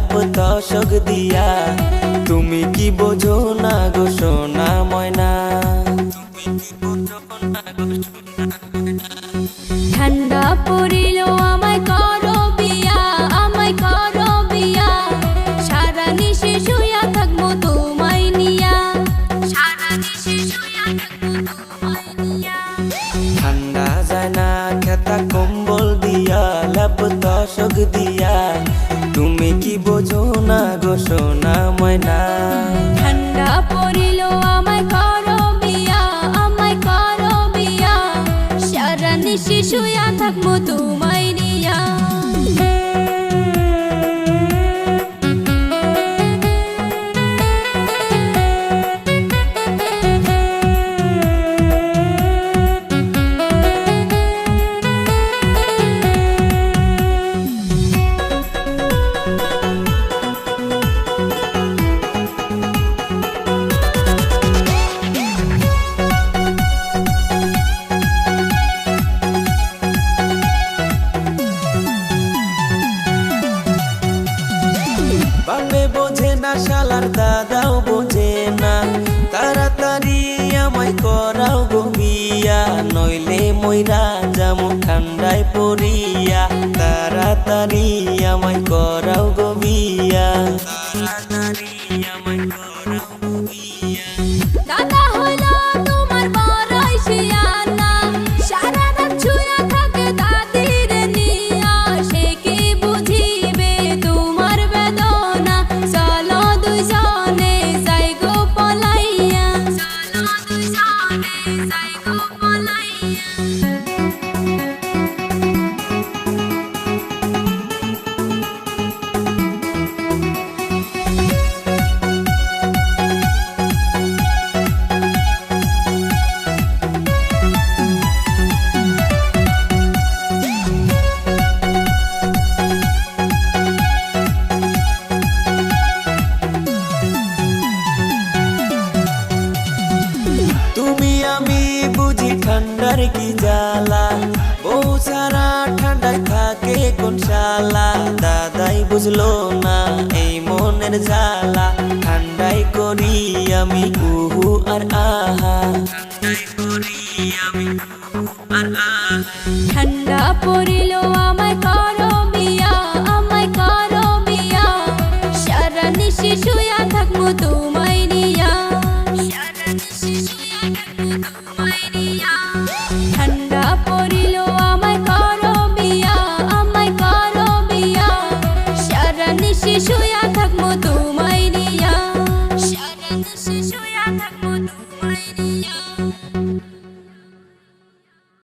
লাপ তশক দিয়া। তুমি কি বোঝো না গো সোনা ময়না, ঠান্ডা পড়িল আমায় করো বিয়া, আমায় করো বিয়া, সারা নিশে শুয়া থাকবো তোমায় নিয়া, সারা নিশে শুয়া থাকবো তোমায় নিয়া। ঠান্ডা যায় না খেতা কম্বল দিয়া, লাপ তশক দিয়া। তুমি কি বোঝো না গো সোনা ময়না, ঠান্ডা পড়িল আমায় করো বিয়া, আমায় করো বিয়া, সারা নিশে শুয়া থাকবো তোমায় নিয়া। বাপে বোঝে না শালার দাদাও বোঝে না, তাড়াতাড়ি আমায় করাও গো বিয়া, নইলে মইরা যামু ঠান্ডায় পড়িয়া। তাড়াতাড়ি আমায় করাও গো বিয়া, তাড়াতাড়ি আমায় করাও গো বিয়া। দাদা হইলো তোমার বড়ই শিয়ানা, সারা রাত শুয়া থাকে দাদির নিয়া, সে কি বুঝিবে তোমার বেদনা, চলো দুজনে যাই গো পলাইয়া, চলো দুজনে যাই গো পলাইয়া। তুমি আমি বুঝি ঠান্ডার কি জ্বালা, বউ সারা ঠান্ডায় থাকে কোন শালা। দাদাই বুঝলো না এই মনের জ্বালা, ঠান্ডায় করি আমি উহু আর আহা, ঠান্ডায় করি আমি উহু আর আহা। ঠান্ডা পড়িল আমায় করো বিয়া, আমায় করো বিয়া, সারা নিশে শুয়া থাকবো তোমায় নিয়া, সারা নিশে শুয়া থাকবো তোমায় নিয়া। ঠান্ডা পড়িল আমায় করো বিয়া, আমায় করো বিয়া, সারা নিশে শুয়া থাকবো